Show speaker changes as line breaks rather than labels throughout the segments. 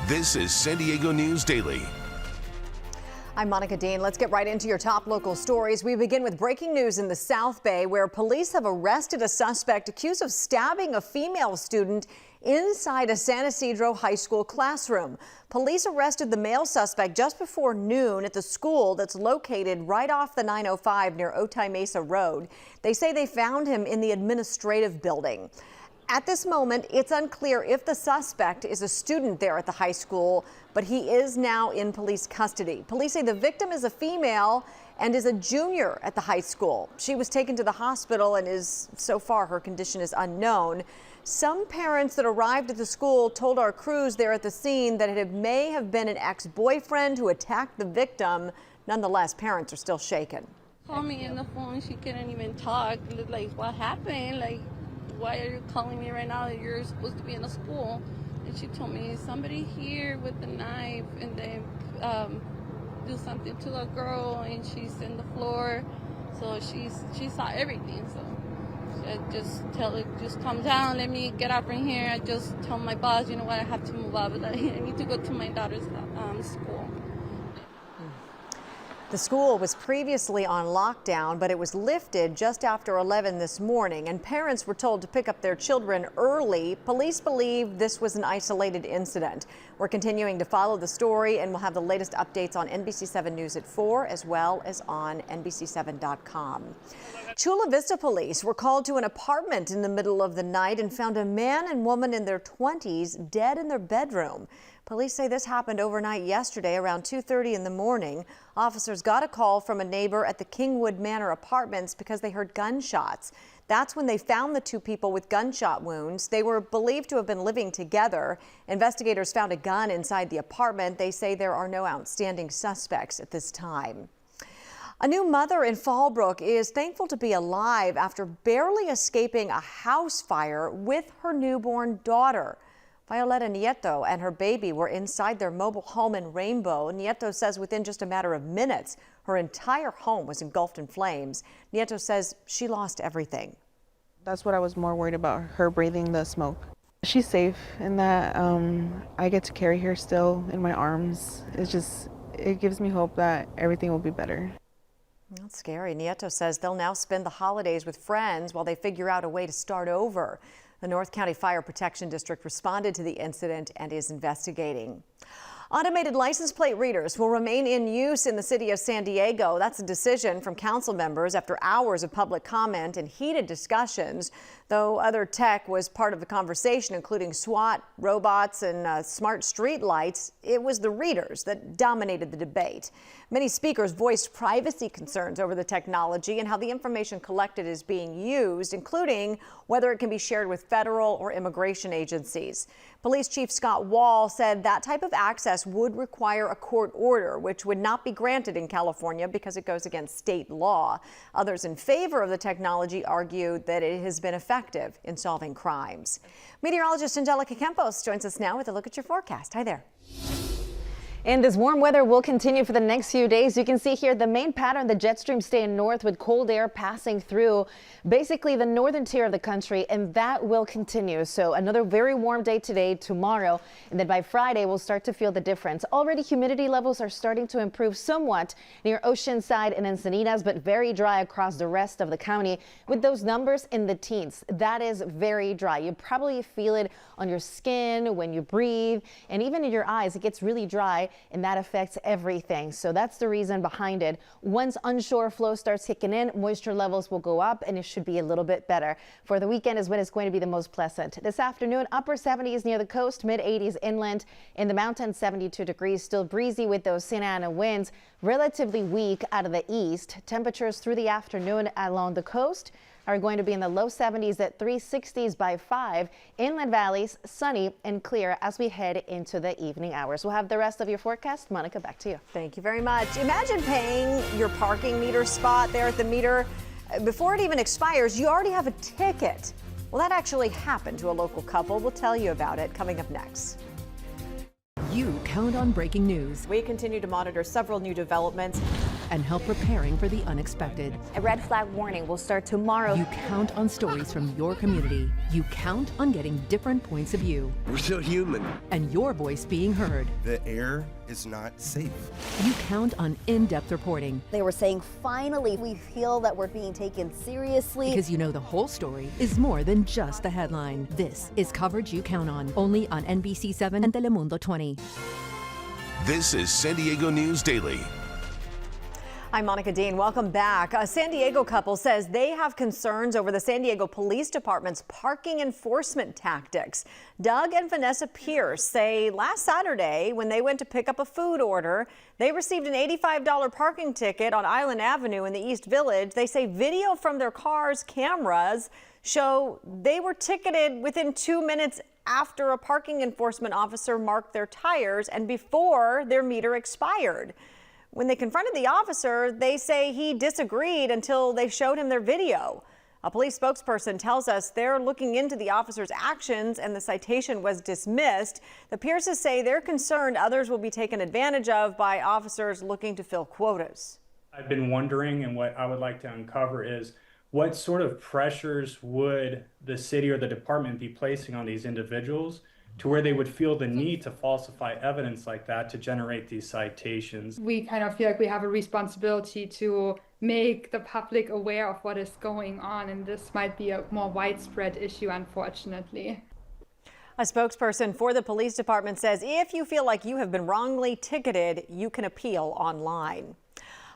This is San Diego News Daily.
I'm Monica Dean. Let's get right into your top local stories. We begin with breaking news in the South Bay, where police have arrested a suspect accused of stabbing a female student inside a San Ysidro High School classroom. Police arrested the male suspect just before noon at the school that's located right off the 905 near Otay Mesa Road. They say they found him in the administrative building. At this moment, it's unclear if the suspect is a student there at the high school, but he is now in police custody. Police say the victim is a female and is a junior at the high school. She was taken to the hospital and so far, her condition is unknown. Some parents that arrived at the school told our crews there at the scene that it may have been an ex-boyfriend who attacked the victim. Nonetheless, parents are still shaken.
Called me in the phone. She couldn't even talk. Like, what happened? Like, why are you calling me right now? You're supposed to be in a school. And she told me somebody here with a knife, and they do something to a girl, and she's in the floor. So she saw everything. So I just tell her, just calm down, let me get out from here. I just told my boss, you know what, I have to move out. I need to go to my daughter's school.
The school was previously on lockdown, but it was lifted just after 11 this morning, and parents were told to pick up their children early. Police believe this was an isolated incident. We're continuing to follow the story, and we'll have the latest updates on NBC7 News at 4, as well as on NBC7.com. Chula Vista police were called to an apartment in the middle of the night and found a man and woman in their 20s dead in their bedroom. Police say this happened overnight yesterday around 2:30 in the morning. Officers got a call from a neighbor at the Kingwood Manor apartments because they heard gunshots. That's when they found the two people with gunshot wounds. They were believed to have been living together. Investigators found a gun inside the apartment. They say there are no outstanding suspects at this time. A new mother in Fallbrook is thankful to be alive after barely escaping a house fire with her newborn daughter. Violeta Nieto and her baby were inside their mobile home in Rainbow. Nieto says within just a matter of minutes, her entire home was engulfed in flames. Nieto says she lost everything.
That's what I was more worried about, her breathing the smoke. She's safe in that I get to carry her still in my arms. It gives me hope that everything will be better.
That's scary. Nieto says they'll now spend the holidays with friends while they figure out a way to start over. The North County Fire Protection District responded to the incident and is investigating. Automated license plate readers will remain in use in the city of San Diego. That's a decision from council members after hours of public comment and heated discussions. Though other tech was part of the conversation, including SWAT, robots, and smart street lights, it was the readers that dominated the debate. Many speakers voiced privacy concerns over the technology and how the information collected is being used, including whether it can be shared with federal or immigration agencies. Police Chief Scott Wall said that type of access would require a court order, which would not be granted in California because it goes against state law. Others in favor of the technology argued that it has been effective in solving crimes. Meteorologist Angelica Campos joins us now with a look at your forecast. Hi there.
And this warm weather will continue for the next few days. You can see here the main pattern, the jet stream staying north with cold air passing through basically the northern tier of the country, and that will continue. So another very warm day today, tomorrow, and then by Friday we'll start to feel the difference. Already humidity levels are starting to improve somewhat near Oceanside and Encinitas, but very dry across the rest of the county with those numbers in the teens. That is very dry. You probably feel it on your skin, when you breathe, and even in your eyes. It gets really dry, and that affects everything. So that's the reason behind it. Once onshore flow starts kicking in, moisture levels will go up and it should be a little bit better. For the weekend is when it's going to be the most pleasant. This afternoon, upper 70s near the coast, mid 80s inland. In the mountains, 72 degrees, still breezy with those Santa Ana winds, relatively weak out of the east. Temperatures through the afternoon along the coast are going to be in the low 70s at 360s by 5. Inland valleys, sunny and clear as we head into the evening hours. We'll have the rest of your forecast. Monica, back to you.
Thank you very much. Imagine paying your parking meter spot there at the meter. Before it even expires, you already have a ticket. Well, that actually happened to a local couple. We'll tell you about it coming up next.
You count on breaking news.
We continue to monitor several new developments.
and help preparing for the unexpected.
A red flag warning will start tomorrow.
You count on stories from your community. You count on getting different points of view.
We're so human.
And your voice being heard.
The air is not safe.
You count on in-depth reporting.
They were saying, finally, we feel that we're being taken seriously.
Because you know the whole story is more than just the headline. This is coverage you count on, only on NBC7 and Telemundo 20.
This is San Diego News Daily.
I'm Monica Dean. Welcome back. A San Diego couple says they have concerns over the San Diego Police Department's parking enforcement tactics. Doug and Vanessa Pierce say last Saturday, when they went to pick up a food order, they received an $85 parking ticket on Island Avenue in the East Village. They say video from their car's cameras show they were ticketed within 2 minutes after a parking enforcement officer marked their tires and before their meter expired. When they confronted the officer, they say he disagreed until they showed him their video. A police spokesperson tells us they're looking into the officer's actions and the citation was dismissed. The Pierces say they're concerned others will be taken advantage of by officers looking to fill quotas.
I've been wondering, and what I would like to uncover is what sort of pressures would the city or the department be placing on these individuals to where they would feel the need to falsify evidence like that to generate these citations.
We kind of feel like we have a responsibility to make the public aware of what is going on, and this might be a more widespread issue, unfortunately.
A spokesperson for the police department says if you feel like you have been wrongly ticketed, you can appeal online.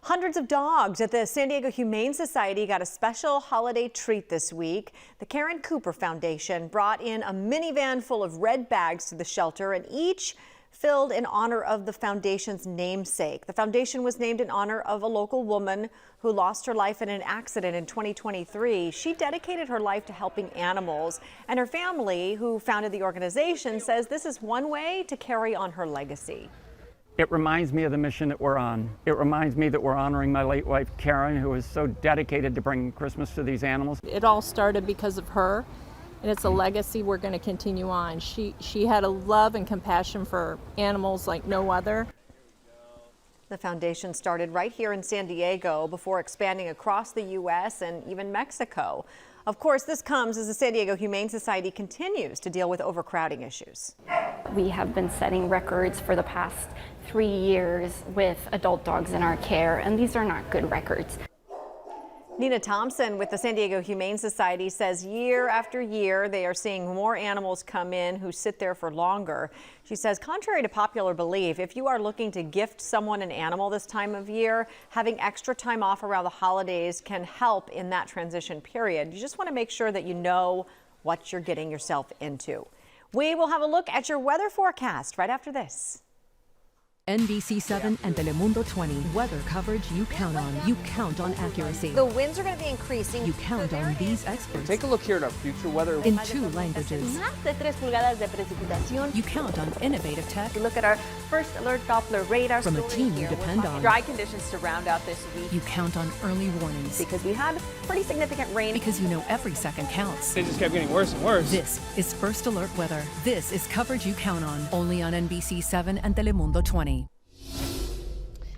Hundreds of dogs at the San Diego Humane Society got a special holiday treat this week. The Karen Cooper Foundation brought in a minivan full of red bags to the shelter, and each filled in honor of the foundation's namesake. The foundation was named in honor of a local woman who lost her life in an accident in 2023. She dedicated her life to helping animals, and her family, who founded the organization, says this is one way to carry on her legacy.
It reminds me of the mission that we're on. It reminds me that we're honoring my late wife, Karen, who was so dedicated to bringing Christmas to these animals.
It all started because of her, and it's a legacy we're going to continue on. She had a love and compassion for animals like no other.
The foundation started right here in San Diego before expanding across the U.S. and even Mexico. Of course, this comes as the San Diego Humane Society continues to deal with overcrowding issues.
We have been setting records for the past 3 years with adult dogs in our care, and these are not good records.
Nina Thompson with the San Diego Humane Society says year after year they are seeing more animals come in who sit there for longer. She says contrary to popular belief, if you are looking to gift someone an animal this time of year, having extra time off around the holidays can help in that transition period. You just want to make sure that you know what you're getting yourself into. We will have a look at your weather forecast right after this.
NBC7 and Telemundo 20. Weather coverage you count on. You count on accuracy.
The winds are going to be increasing.
You count on these experts.
Take a look here at our future weather.
In 2 languages.
Más de 3 pulgadas de precipitación.
You count on innovative tech.
You look at our first alert Doppler radar.
From a team you depend on.
Dry conditions to round out this week.
You count on early warnings.
Because we had pretty significant rain.
Because you know every second counts.
It just kept getting worse and worse.
This is First Alert Weather. This is coverage you count on. Only on NBC7 and Telemundo 20.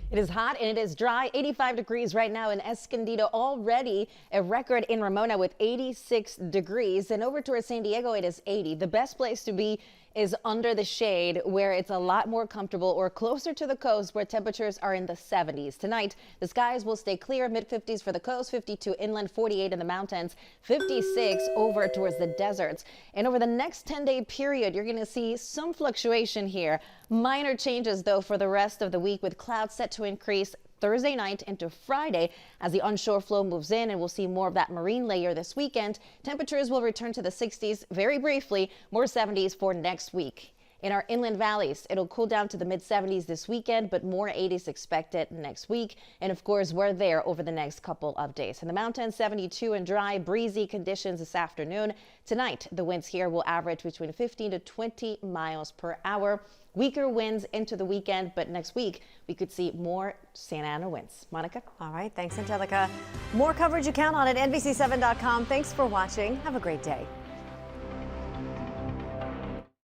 It is hot and it is dry. 85 degrees right now in Escondido, already a record in Ramona with 86 degrees. And over towards San Diego, it is 80. The best place to be is under the shade, where it's a lot more comfortable, or closer to the coast where temperatures are in the 70s. Tonight, the skies will stay clear, mid-50s for the coast, 52 inland, 48 in the mountains, 56 over towards the deserts. And over the next 10-day period, you're going to see some fluctuation here. Minor changes, though, for the rest of the week, with clouds set to increase Thursday night into Friday as the onshore flow moves in, and we'll see more of that marine layer this weekend. Temperatures will return to the 60s very briefly, more 70s for next week. In our inland valleys, it'll cool down to the mid-70s this weekend, but more 80s expected next week. And of course, we're there over the next couple of days. In the mountains, 72 and dry, breezy conditions this afternoon. Tonight, the winds here will average between 15 to 20 miles per hour. Weaker winds into the weekend, but next week we could see more Santa Ana winds. Monica?
All right, thanks, Angelica. More coverage you count on at NBC7.com. Thanks for watching. Have a great day.